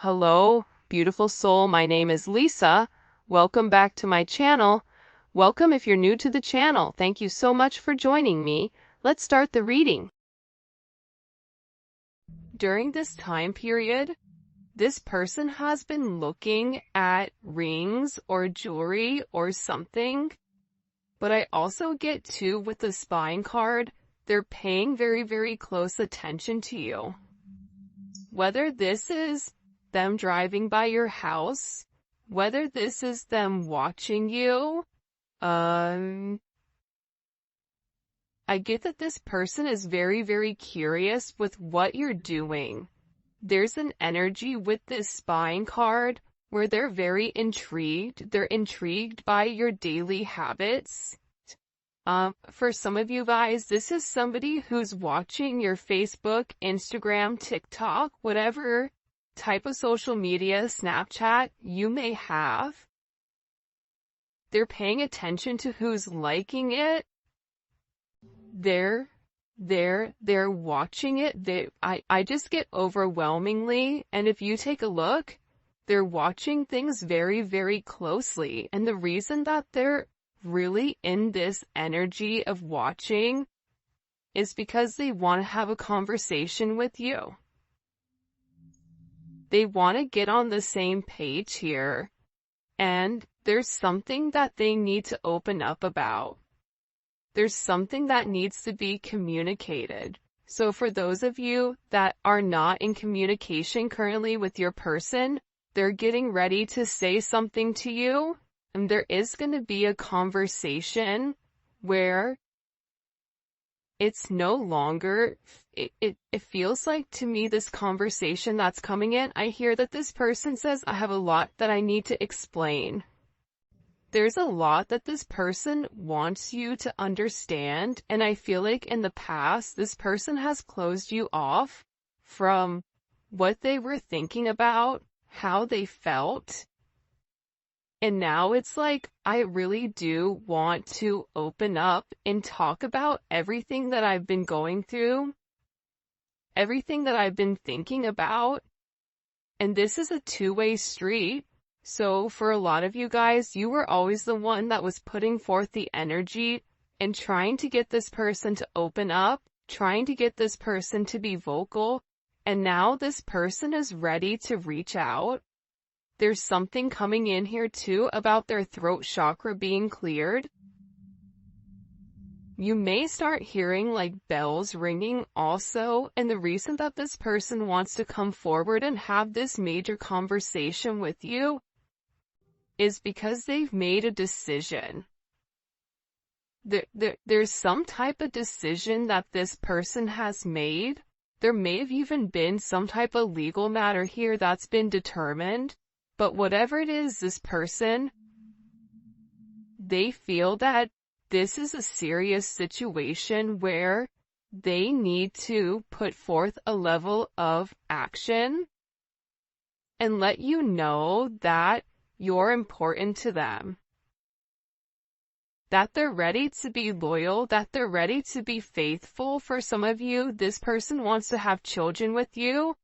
Hello, beautiful soul. My name is Lisa. Welcome back to my channel. Welcome if you're new to the channel. Thank you so much for joining me. Let's start the reading. During this time period, this person has been looking at rings or jewelry or something. But I also get too with the spine card, they're paying very, very close attention to you. Whether this is them driving by your house, whether this is them watching you, I get that this person is very, very curious with what you're doing. There's an energy with this spine card where they're very intrigued. They're intrigued by your daily habits. For some of you guys, this is somebody who's watching your Facebook, Instagram, TikTok, whatever type of social media, Snapchat you may have. They're paying attention to who's liking it. They're watching it. I just get overwhelmingly, and if you take a look, they're watching things very, very closely. And the reason that they're really in this energy of watching is because they want to have a conversation with you. They want to get on the same page here, and there's something that they need to open up about. There's something that needs to be communicated. So for those of you that are not in communication currently with your person, they're getting ready to say something to you. And there is going to be a conversation where it's no longer, it feels like to me this conversation that's coming in, I hear that this person says, I have a lot that I need to explain. There's a lot that this person wants you to understand, and I feel like in the past, this person has closed you off from what they were thinking about, how they felt. And now it's like, I really do want to open up and talk about everything that I've been going through, everything that I've been thinking about. And this is a two-way street. So for a lot of you guys, you were always the one that was putting forth the energy and trying to get this person to open up, trying to get this person to be vocal. And now this person is ready to reach out. There's something coming in here too about their throat chakra being cleared. You may start hearing like bells ringing also, and the reason that this person wants to come forward and have this major conversation with you is because they've made a decision. There's some type of decision that this person has made. There may have even been some type of legal matter here that's been determined. But whatever it is, this person, they feel that this is a serious situation where they need to put forth a level of action and let you know that you're important to them. That they're ready to be loyal, that they're ready to be faithful. For some of you, this person wants to have children with you.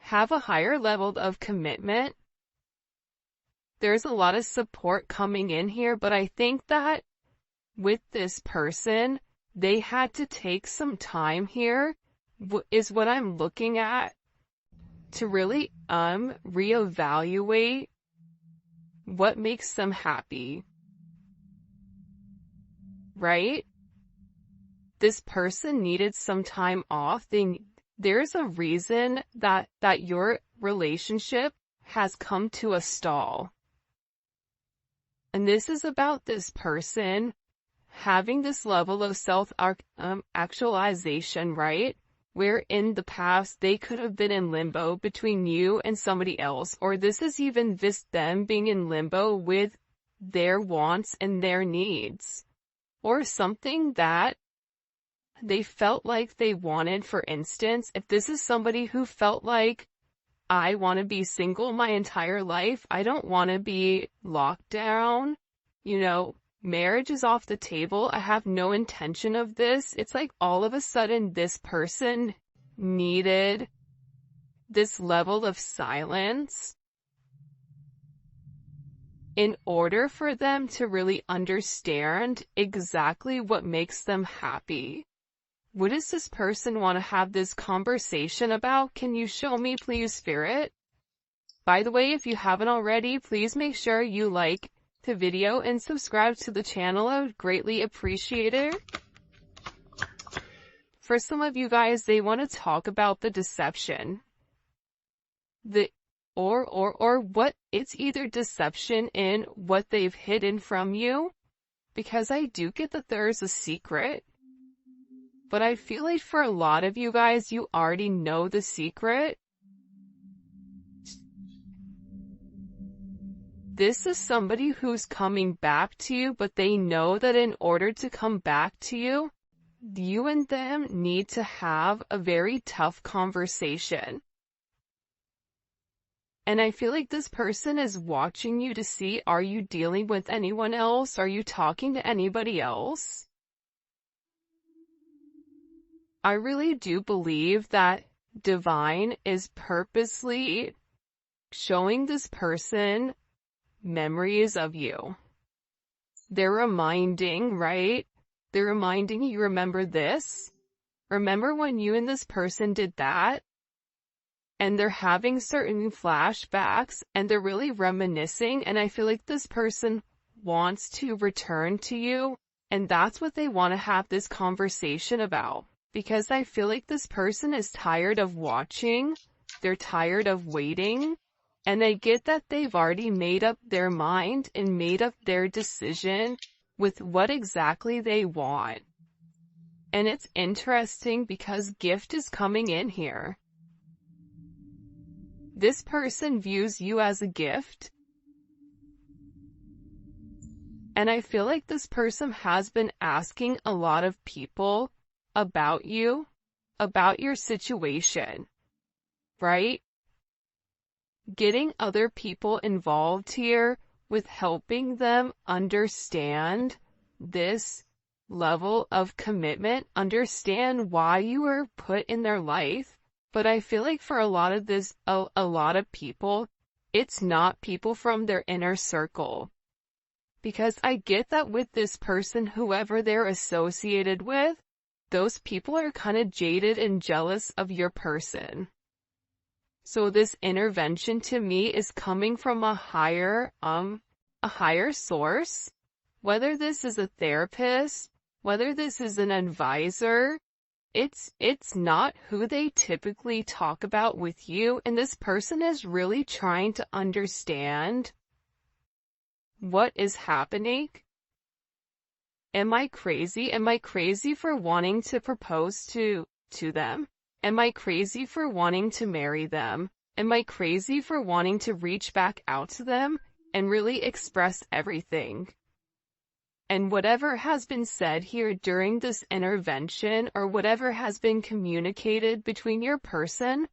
Have a higher level of commitment. There's a lot of support coming in here, but I think that with this person, they had to take some time here, is what I'm looking at, to really reevaluate what makes them happy. Right? This person needed some time off. There's a reason that your relationship has come to a stall. And this is about this person having this level of self-actualization, right? Where in the past they could have been in limbo between you and somebody else, or this is even just them being in limbo with their wants and their needs, or something that they felt like they wanted. For instance, if this is somebody who felt like, I want to be single my entire life, I don't want to be locked down, marriage is off the table, I have no intention of this. It's like all of a sudden this person needed this level of silence in order for them to really understand exactly what makes them happy. What does this person want to have this conversation about? Can you show me, please, Spirit? By the way, if you haven't already, please make sure you like the video and subscribe to the channel. I would greatly appreciate it. For some of you guys, they want to talk about the deception. Or what, it's either deception in what they've hidden from you, because I do get that there's a secret, but I feel like for a lot of you guys, you already know the secret. This is somebody who's coming back to you, but they know that in order to come back to you, you and them need to have a very tough conversation. And I feel like this person is watching you to see, are you dealing with anyone else? Are you talking to anybody else? I really do believe that Divine is purposely showing this person memories of you. They're reminding, right? They're reminding you, remember this? Remember when you and this person did that? And they're having certain flashbacks and they're really reminiscing, and I feel like this person wants to return to you, and that's what they want to have this conversation about. Because I feel like this person is tired of watching, they're tired of waiting, and I get that they've already made up their mind and made up their decision with what exactly they want. And it's interesting because gift is coming in here. This person views you as a gift. And I feel like this person has been asking a lot of people about you, about your situation, right? Getting other people involved here with helping them understand this level of commitment, understand why you were put in their life. But I feel like for a lot of people, it's not people from their inner circle. Because I get that with this person, whoever they're associated with, those people are kind of jaded and jealous of your person. So this intervention to me is coming from a higher source. Whether this is a therapist, whether this is an advisor, it's not who they typically talk about with you, and this person is really trying to understand what is happening. Am I crazy? Am I crazy for wanting to propose to them? Am I crazy for wanting to marry them? Am I crazy for wanting to reach back out to them and really express everything? And whatever has been said here during this intervention, or whatever has been communicated between your person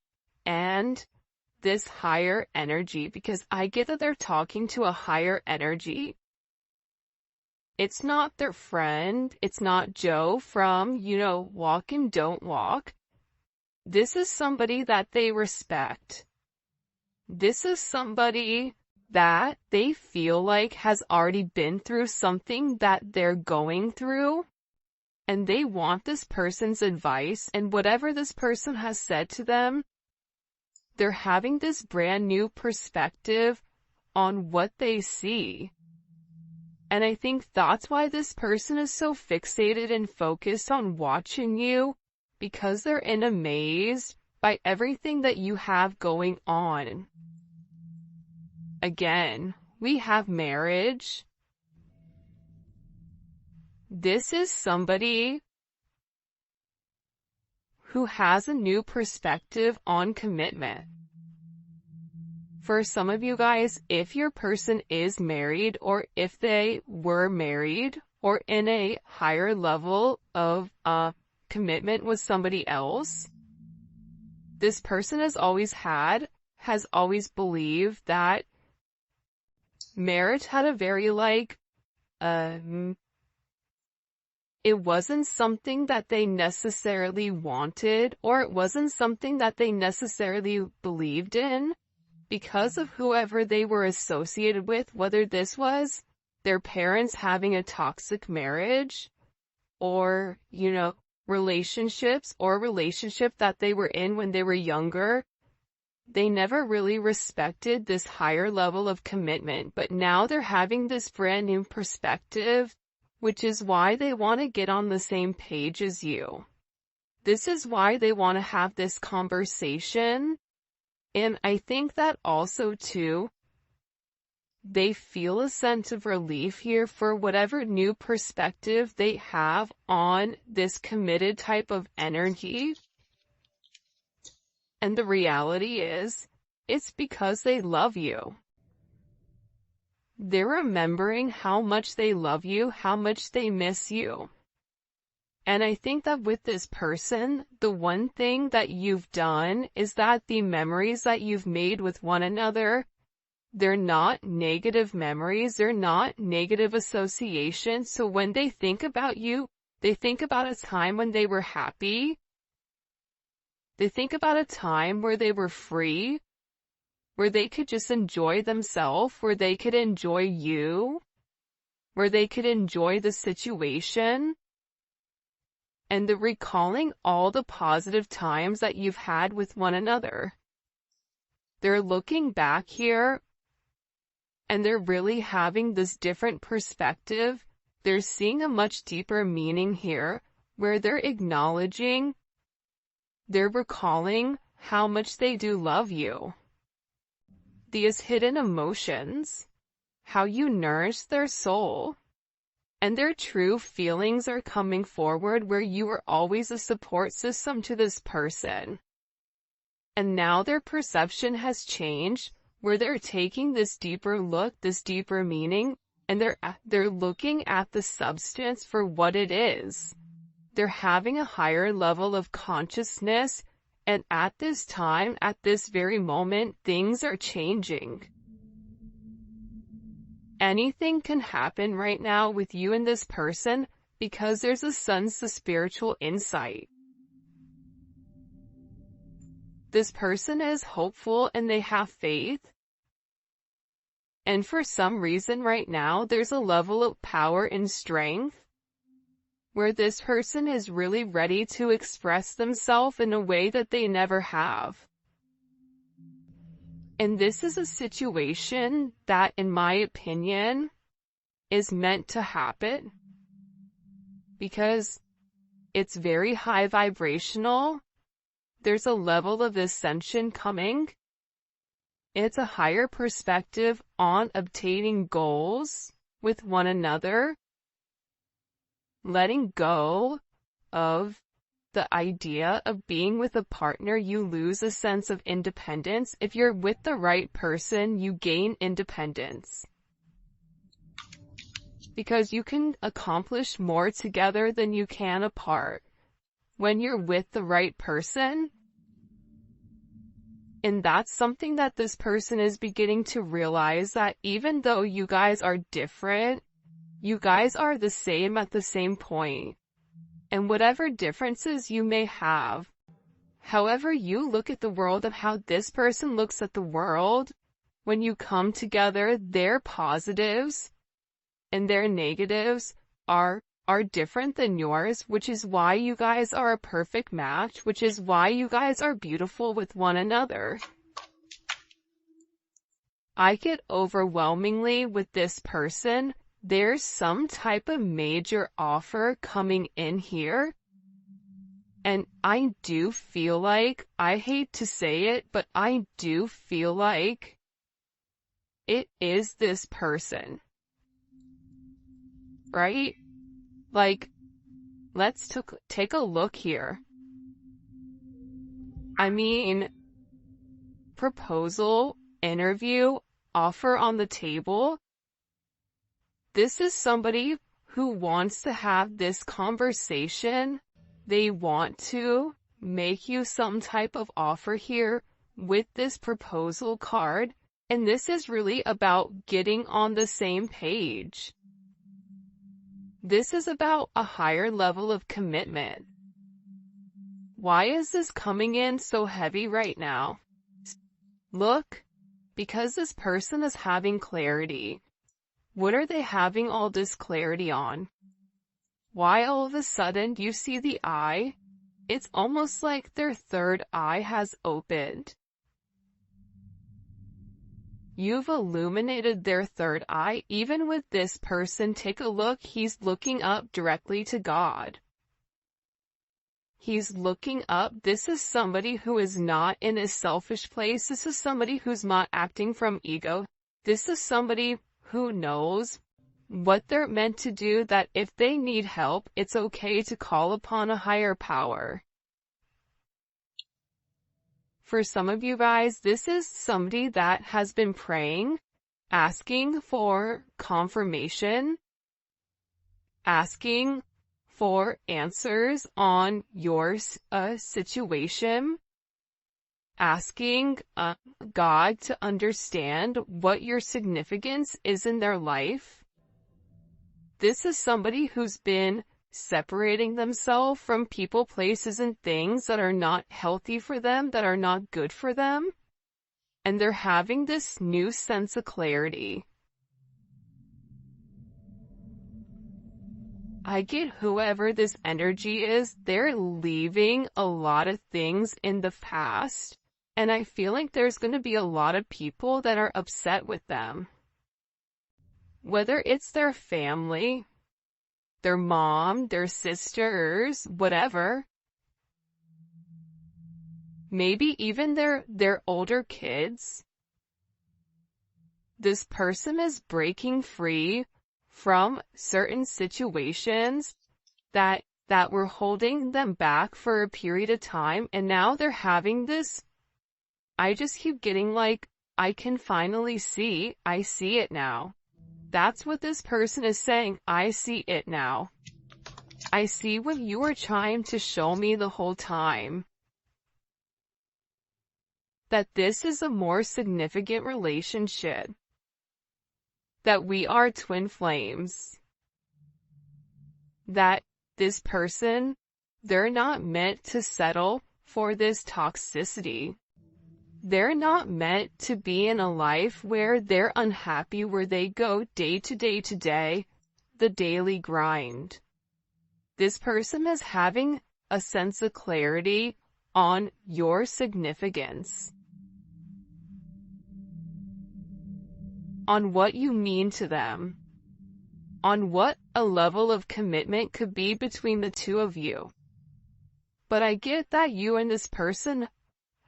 and this higher energy, because I get that they're talking to a higher energy. It's not their friend. It's not Joe from, Walk and Don't Walk. This is somebody that they respect. This is somebody that they feel like has already been through something that they're going through, and they want this person's advice, and whatever this person has said to them, they're having this brand new perspective on what they see. And I think that's why this person is so fixated and focused on watching you, because they're in a maze by everything that you have going on. Again, we have marriage. This is somebody who has a new perspective on commitment. For some of you guys, if your person is married, or if they were married, or in a higher level of commitment with somebody else, this person has always believed that marriage had a very It wasn't something that they necessarily wanted, or it wasn't something that they necessarily believed in because of whoever they were associated with, whether this was their parents having a toxic marriage, or, relationships, or a relationship that they were in when they were younger. They never really respected this higher level of commitment, but now they're having this brand new perspective, which is why they want to get on the same page as you. This is why they want to have this conversation. And I think that also too, they feel a sense of relief here for whatever new perspective they have on this committed type of energy. And the reality is, it's because they love you. They're remembering how much they love you, how much they miss you. And I think that with this person, the one thing that you've done is that the memories that you've made with one another, they're not negative memories, they're not negative associations. So when they think about you, they think about a time when they were happy. They think about a time where they were free, where they could just enjoy themselves, where they could enjoy you, where they could enjoy the situation. And they're recalling all the positive times that you've had with one another. They're looking back here, and they're really having this different perspective. They're seeing a much deeper meaning here, where they're acknowledging, they're recalling how much they do love you. These hidden emotions, how you nourish their soul, and their true feelings are coming forward where you were always a support system to this person. And now their perception has changed, where they're taking this deeper look, this deeper meaning, and they're looking at the substance for what it is. They're having a higher level of consciousness, and at this time, at this very moment, things are changing. Anything can happen right now with you and this person because there's a sense of spiritual insight. This person is hopeful and they have faith. And for some reason right now, there's a level of power and strength where this person is really ready to express themselves in a way that they never have. And this is a situation that, in my opinion, is meant to happen because it's very high vibrational. There's a level of ascension coming. It's a higher perspective on obtaining goals with one another. Letting go of the idea of being with a partner, you lose a sense of independence. If you're with the right person, you gain independence. Because you can accomplish more together than you can apart. When you're with the right person, and that's something that this person is beginning to realize, that even though you guys are different, you guys are the same at the same point. And whatever differences you may have, however you look at the world and how this person looks at the world, when you come together, their positives and their negatives are different than yours, which is why you guys are a perfect match, which is why you guys are beautiful with one another. I get overwhelmingly with this person, there's some type of major offer coming in here. And I do feel like, I hate to say it, but I do feel like it is this person. Right? Like, let's take a look here. I mean, proposal, interview, offer on the table. This is somebody who wants to have this conversation. They want to make you some type of offer here with this proposal card. And this is really about getting on the same page. This is about a higher level of commitment. Why is this coming in so heavy right now? Look, because this person is having clarity. What are they having all this clarity on? Why all of a sudden you see the eye? It's almost like their third eye has opened. You've illuminated their third eye. Even with this person, take a look, he's looking up directly to God. He's looking up. This is somebody who is not in a selfish place. This is somebody who's not acting from ego. This is somebody who knows what they're meant to do, that if they need help, it's okay to call upon a higher power. For some of you guys, this is somebody that has been praying, asking for confirmation, asking for answers on your situation, asking God to understand what your significance is in their life. This is somebody who's been separating themselves from people, places, and things that are not healthy for them, that are not good for them. And they're having this new sense of clarity. I get whoever this energy is, they're leaving a lot of things in the past. And I feel like there's going to be a lot of people that are upset with them. Whether it's their family, their mom, their sisters, whatever. Maybe even their older kids. This person is breaking free from certain situations that were holding them back for a period of time, and now they're having this. I just keep getting like, I can finally see, I see it now. That's what this person is saying. I see it now. I see what you were trying to show me the whole time. That this is a more significant relationship. That we are twin flames. That this person, they're not meant to settle for this toxicity. They're not meant to be in a life where they're unhappy, where they go day to day, the daily grind. This person is having a sense of clarity on your significance, on what you mean to them, on what a level of commitment could be between the two of you. But I get that you and this person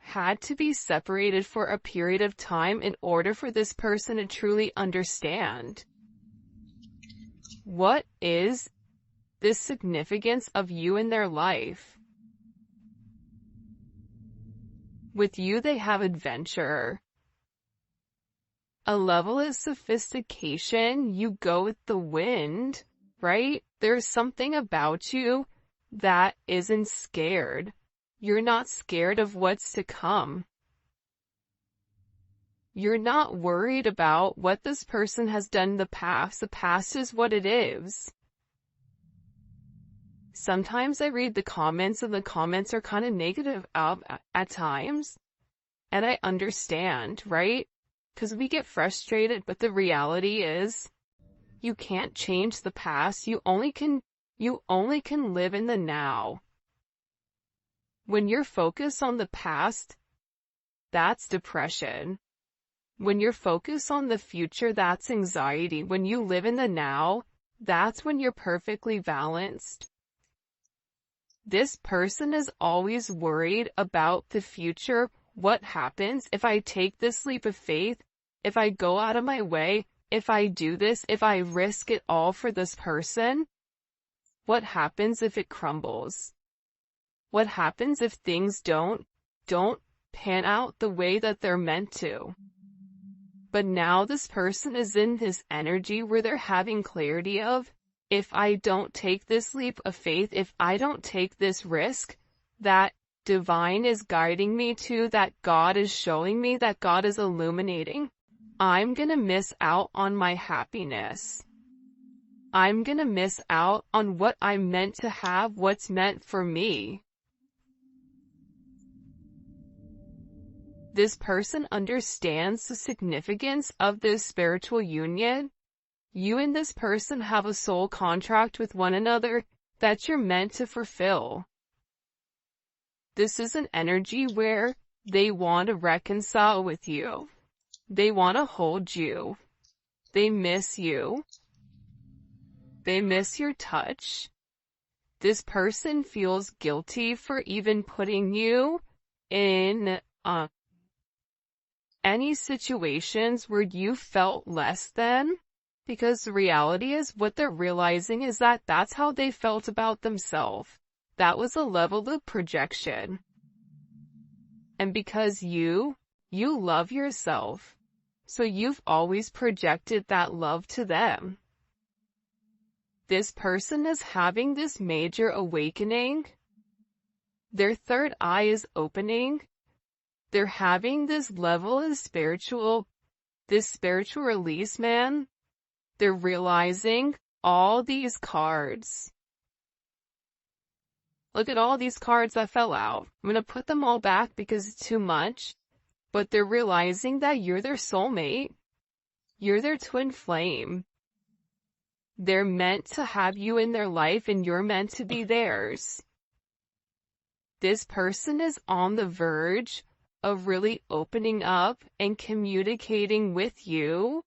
had to be separated for a period of time in order for this person to truly understand what is the significance of you in their life. With you, they have adventure, a level of sophistication. You go with the wind, right? There's something about you that isn't scared. You're not scared of what's to come. You're not worried about what this person has done in the past. The past is what it is. Sometimes I read the comments, and the comments are kind of negative at times. And I understand, right? Because we get frustrated, but the reality is, you can't change the past. You only can live in the now. When you're focused on the past, that's depression. When you're focused on the future, that's anxiety. When you live in the now, that's when you're perfectly balanced. This person is always worried about the future. What happens if I take this leap of faith? If I go out of my way? If I do this? If I risk it all for this person? What happens if it crumbles? What happens if things don't pan out the way that they're meant to? But now this person is in this energy where they're having clarity of, if I don't take this leap of faith, if I don't take this risk, that divine is guiding me to, that God is showing me, that God is illuminating, I'm gonna miss out on my happiness. I'm gonna miss out on what I'm meant to have, what's meant for me. This person understands the significance of this spiritual union. You and this person have a soul contract with one another that you're meant to fulfill. This is an energy where they want to reconcile with you. They want to hold you. They miss you. They miss your touch. This person feels guilty for even putting you in any situations where you felt less than, because the reality is what they're realizing is that that's how they felt about themselves. That was a level of projection. And because you love yourself, so you've always projected that love to them. This person is having this major awakening. Their third eye is opening. They're having this level of spiritual release, man. They're realizing all these cards. Look at all these cards that fell out. I'm going to put them all back because it's too much. But they're realizing that you're their soulmate. You're their twin flame. They're meant to have you in their life and you're meant to be theirs. This person is on the verge of really opening up and communicating with you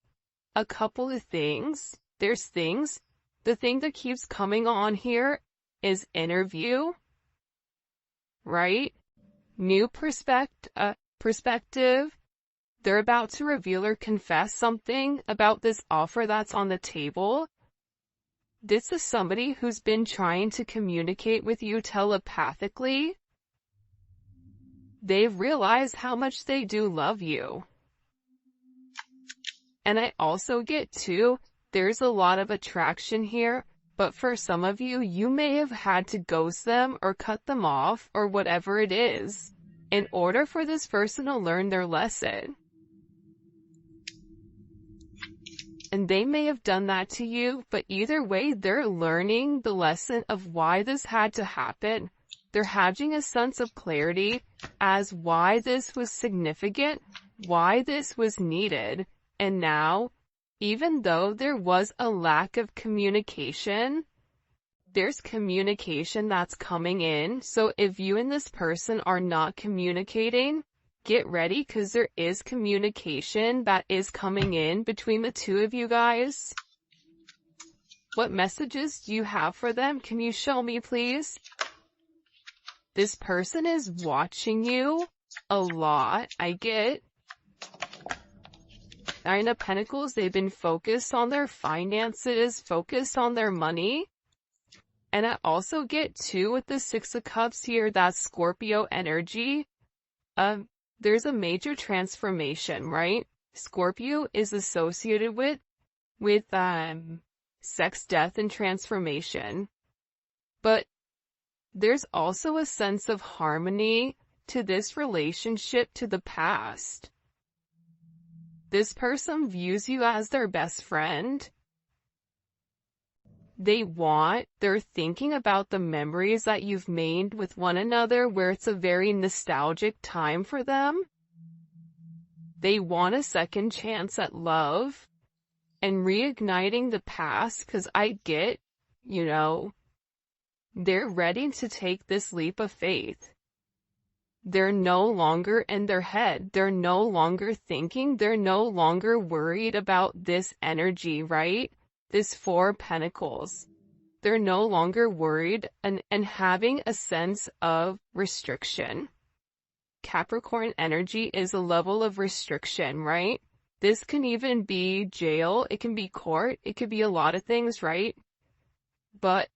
a couple of things. There's things. The thing that keeps coming on here is interview, right? New perspective. They're about to reveal or confess something about this offer that's on the table. This is somebody who's been trying to communicate with you telepathically. They've realized how much they do love you. And I also get too, there's a lot of attraction here, but for some of you, you may have had to ghost them or cut them off or whatever it is in order for this person to learn their lesson. And they may have done that to you, but either way, they're learning the lesson of why this had to happen. They're having a sense of clarity as why this was significant, why this was needed. And now, even though there was a lack of communication, there's communication that's coming in. So if you and this person are not communicating, get ready because there is communication that is coming in between the two of you guys. What messages do you have for them? Can you show me, please? This person is watching you a lot. I get Nine of Pentacles. They've been focused on their finances, focused on their money. And I also get too with the Six of Cups here, that Scorpio energy. There's a major transformation, right? Scorpio is associated with sex, death, and transformation. But there's also a sense of harmony to this relationship to the past. This person views you as their best friend. They're thinking about the memories that you've made with one another where it's a very nostalgic time for them. They want a second chance at love and reigniting the past because I get, they're ready to take this leap of faith. They're no longer in their head. They're no longer thinking. They're no longer worried about this energy, right? This Four of Pentacles. They're no longer worried and having a sense of restriction. Capricorn energy is a level of restriction, right? This can even be jail. It can be court. It could be a lot of things, right? But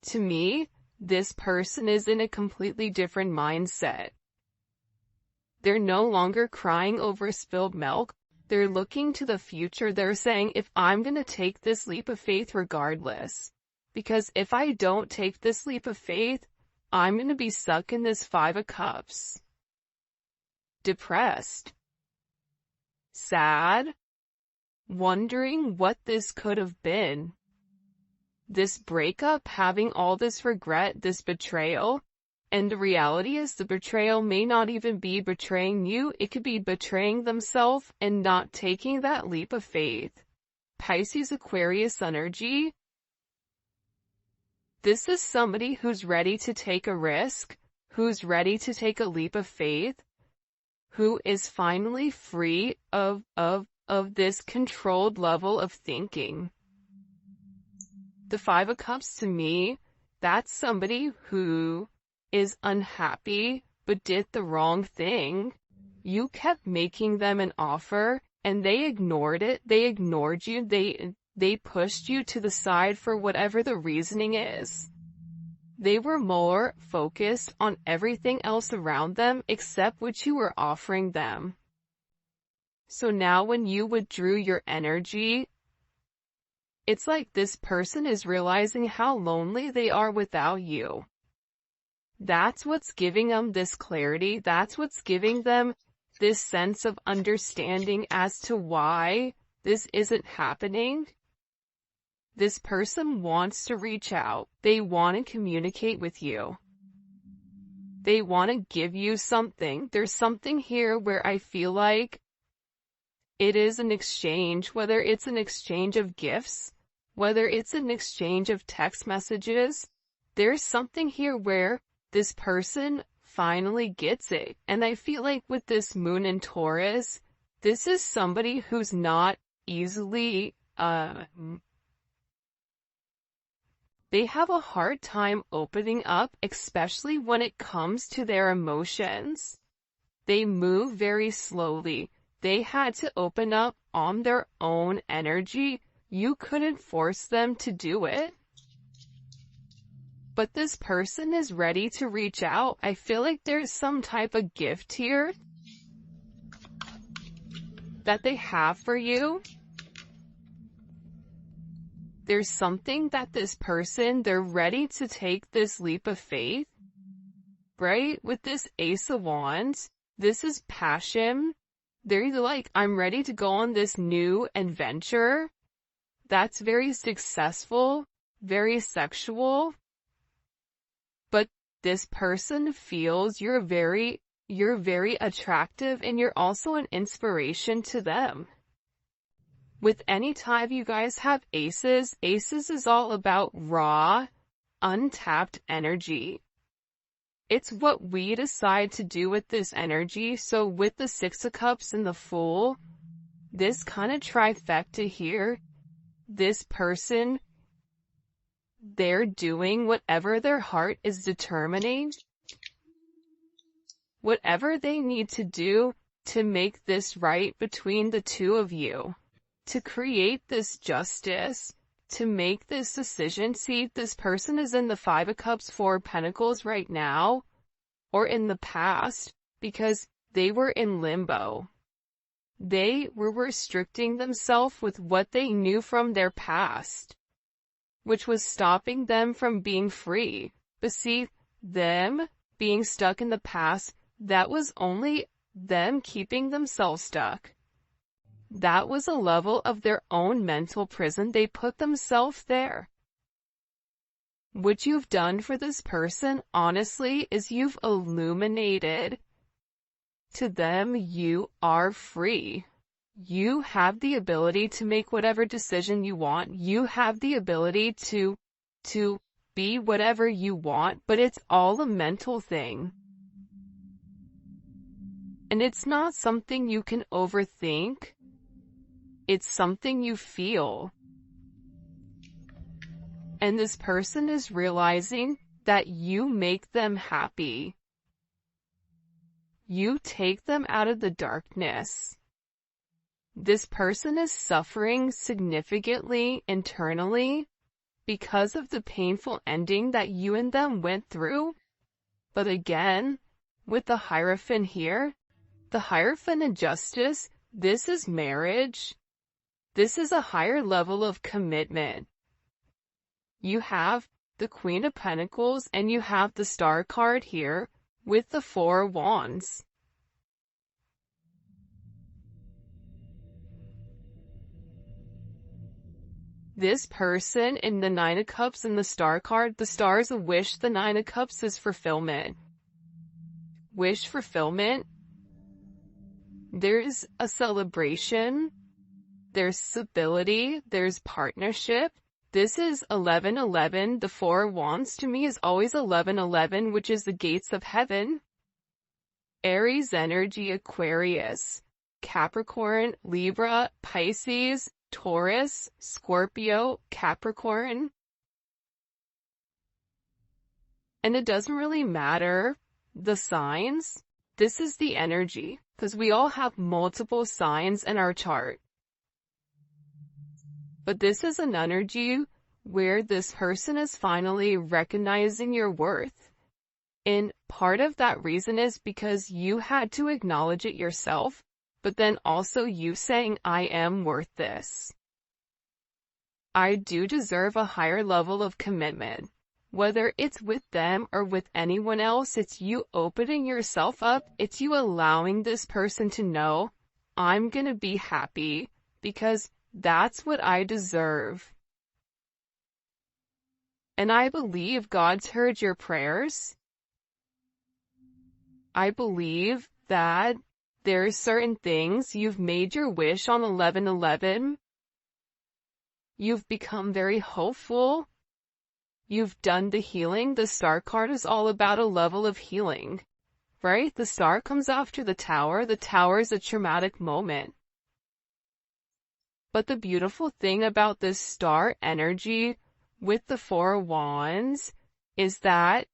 to me, this person is in a completely different mindset. They're no longer crying over spilled milk. They're looking to the future. They're saying, if I'm going to take this leap of faith regardless, because if I don't take this leap of faith, I'm going to be stuck in this Five of Cups. Depressed. Sad. Wondering what this could have been. this breakup, having all this regret, this betrayal. And the reality is the betrayal may not even be betraying you. It could be betraying themselves and not taking that leap of faith. Pisces Aquarius energy. This is somebody who's ready to take a risk, who's ready to take a leap of faith, who is finally free of this controlled level of thinking. The Five of Cups, to me, that's somebody who is unhappy but did the wrong thing. You kept making them an offer and they ignored it. They ignored you. They pushed you to the side for whatever the reasoning is. They were more focused on everything else around them except what you were offering them. So now when you withdrew your energy, it's like this person is realizing how lonely they are without you. That's what's giving them this clarity. That's what's giving them this sense of understanding as to why this isn't happening. This person wants to reach out. They want to communicate with you. They want to give you something. There's something here where I feel like it is an exchange, whether it's an exchange of gifts, whether it's an exchange of text messages. There's something here where this person finally gets it. And I feel like with this moon in Taurus, this is somebody who's not easily, they have a hard time opening up, especially when it comes to their emotions. They move very slowly. They had to open up on their own energy. You couldn't force them to do it. But this person is ready to reach out. I feel like there's some type of gift here that they have for you. There's something that this person, they're ready to take this leap of faith, right? With this Ace of Wands, this is passion. They're like, I'm ready to go on this new adventure. That's very successful, very sexual. But this person feels you're very attractive and you're also an inspiration to them. With any time you guys have aces is all about raw, untapped energy. It's what we decide to do with this energy. So with the Six of Cups and the Fool, this kind of trifecta here, this person, they're doing whatever their heart is determining, whatever they need to do to make this right between the two of you, to create this justice, to make this decision. See, this person is in the Five of Cups, Four of Pentacles right now, or in the past, because they were in limbo. They were restricting themselves with what they knew from their past, which was stopping them from being free. But see, them being stuck in the past, that was only them keeping themselves stuck. That was a level of their own mental prison. They put themselves there. What you've done for this person, honestly, is you've illuminated to them you are free. You have the ability to make whatever decision you want. You have the ability to be whatever you want, but it's all a mental thing. And it's not something you can overthink. It's something you feel. And this person is realizing that you make them happy. You take them out of the darkness. This person is suffering significantly internally because of the painful ending that you and them went through. But again, with the Hierophant here, the Hierophant and Justice, this is marriage. This is a higher level of commitment. You have the Queen of Pentacles and you have the Star card here with the Four of Wands. This person in the Nine of Cups and the Star card, the Star's a wish, the Nine of Cups is fulfillment. Wish fulfillment. There's a celebration. There's stability. There's partnership. This is 1111. The Four of Wands to me is always 1111, which is the gates of heaven. Aries energy, Aquarius, Capricorn, Libra, Pisces, Taurus, Scorpio, Capricorn. And it doesn't really matter the signs. This is the energy, because we all have multiple signs in our chart. But this is an energy where this person is finally recognizing your worth. And part of that reason is because you had to acknowledge it yourself, but then also you saying, I am worth this. I do deserve a higher level of commitment. Whether it's with them or with anyone else, it's you opening yourself up. It's you allowing this person to know, I'm gonna be happy because that's what I deserve. And I believe God's heard your prayers. I believe that there are certain things you've made your wish on 1111. You've become very hopeful. You've done the healing. The Star card is all about a level of healing, right? The Star comes after the Tower. The Tower is a traumatic moment. But the beautiful thing about this Star energy with the Four of Wands is that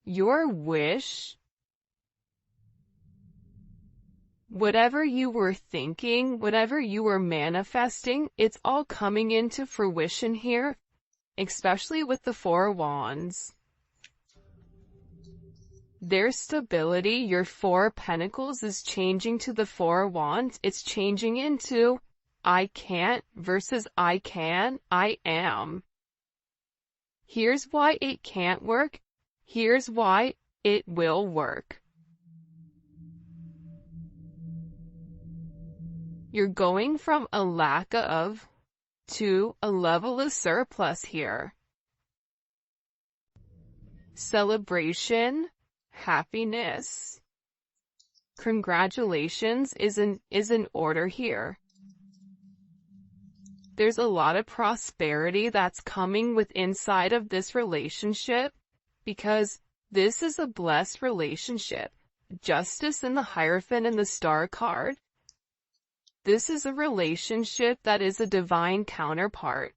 your wish, whatever you were thinking, whatever you were manifesting, it's all coming into fruition here, especially with the Four of Wands. There's stability. Your Four of Pentacles is changing to the Four of Wands. It's changing into I can't versus I can, I am. Here's why it can't work. Here's why it will work. You're going from a lack of to a level of surplus here. Celebration, happiness, congratulations is in order here. There's a lot of prosperity that's coming with inside of this relationship because this is a blessed relationship. Justice in the Hierophant and the Star card. This is a relationship that is a divine counterpart.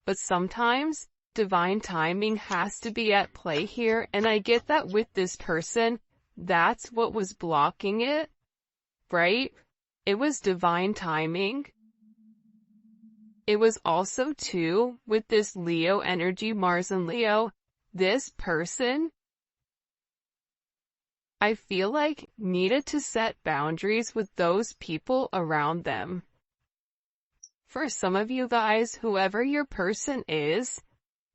But sometimes divine timing has to be at play here, and I get that with this person, that's what was blocking it, right? It was divine timing. It was also too, with this Leo energy, Mars and Leo, this person, I feel like, needed to set boundaries with those people around them. For some of you guys, whoever your person is,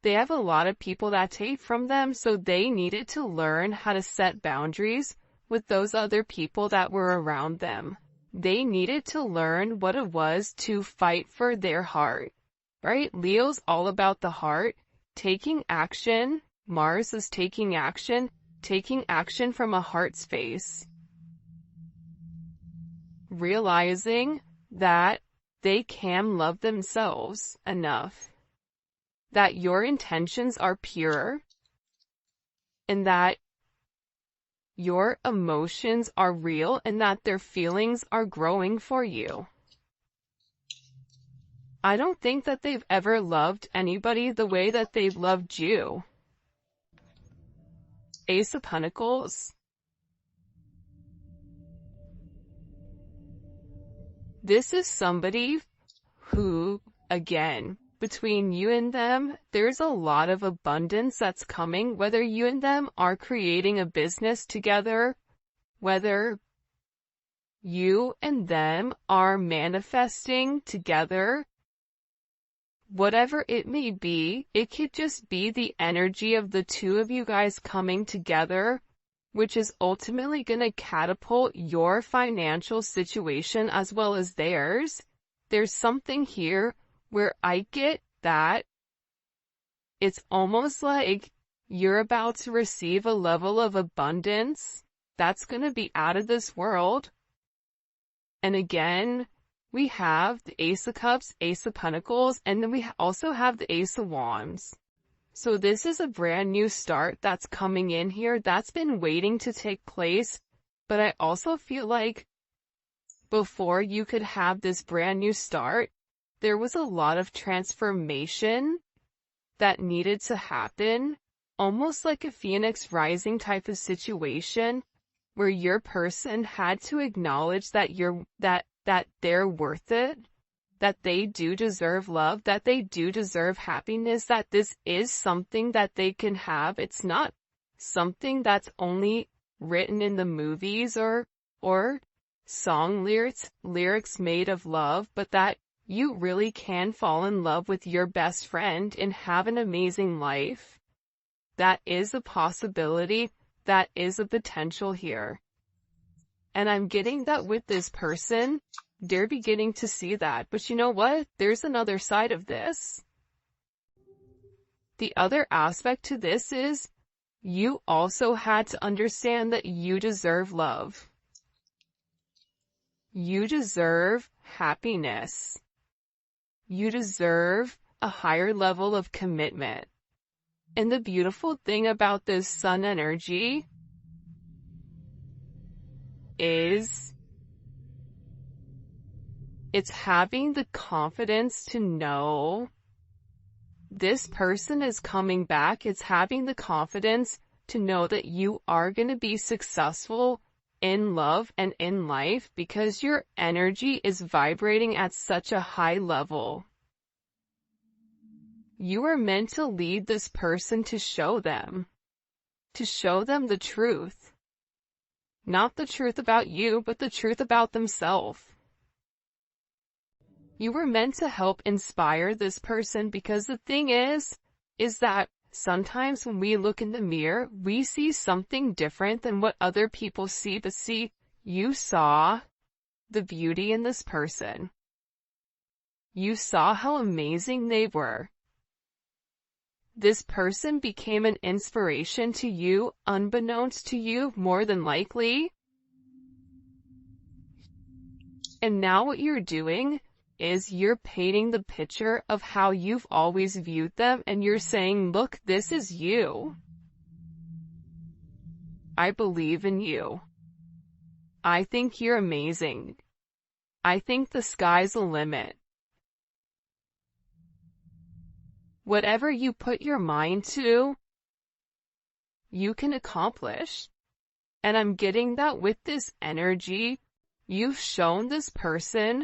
they have a lot of people that take from them, so they needed to learn how to set boundaries with those other people that were around them. They needed to learn what it was to fight for their heart, right? Leo's all about the heart, taking action. Mars is taking action from a heart space. Realizing that they can love themselves enough, that your intentions are pure, and that your emotions are real, and that their feelings are growing for you. I don't think that they've ever loved anybody the way that they've loved you. Ace of Pentacles. This is somebody who, again, between you and them, there's a lot of abundance that's coming, whether you and them are creating a business together, whether you and them are manifesting together, whatever it may be, it could just be the energy of the two of you guys coming together, which is ultimately going to catapult your financial situation as well as theirs, there's something here where I get that it's almost like you're about to receive a level of abundance that's going to be out of this world. And again, we have the Ace of Cups, Ace of Pentacles, and then we also have the Ace of Wands. So this is a brand new start that's coming in here that's been waiting to take place. But I also feel like before you could have this brand new start, there was a lot of transformation that needed to happen, almost like a phoenix rising type of situation where your person had to acknowledge that that they're worth it, that they do deserve love, that they do deserve happiness, that this is something that they can have. It's not something that's only written in the movies or song lyrics made of love, but that you really can fall in love with your best friend and have an amazing life. That is a possibility. That is a potential here. And I'm getting that with this person, they're beginning to see that. But you know what? There's another side of this. The other aspect to this is you also had to understand that you deserve love. You deserve happiness. You deserve a higher level of commitment. And the beautiful thing about this sun energy is it's having the confidence to know this person is coming back. It's having the confidence to know that you are going to be successful in love and in life because your energy is vibrating at such a high level. You are meant to lead this person to show them the truth. Not the truth about you, but the truth about themselves. You were meant to help inspire this person because the thing is that sometimes when we look in the mirror, we see something different than what other people see. But see, you saw the beauty in this person. You saw how amazing they were. This person became an inspiration to you, unbeknownst to you, more than likely. And now what you're doing is you're painting the picture of how you've always viewed them, and you're saying, look, this is you. I believe in you. I think you're amazing. I think the sky's the limit. Whatever you put your mind to, you can accomplish. And I'm getting that with this energy. You've shown this person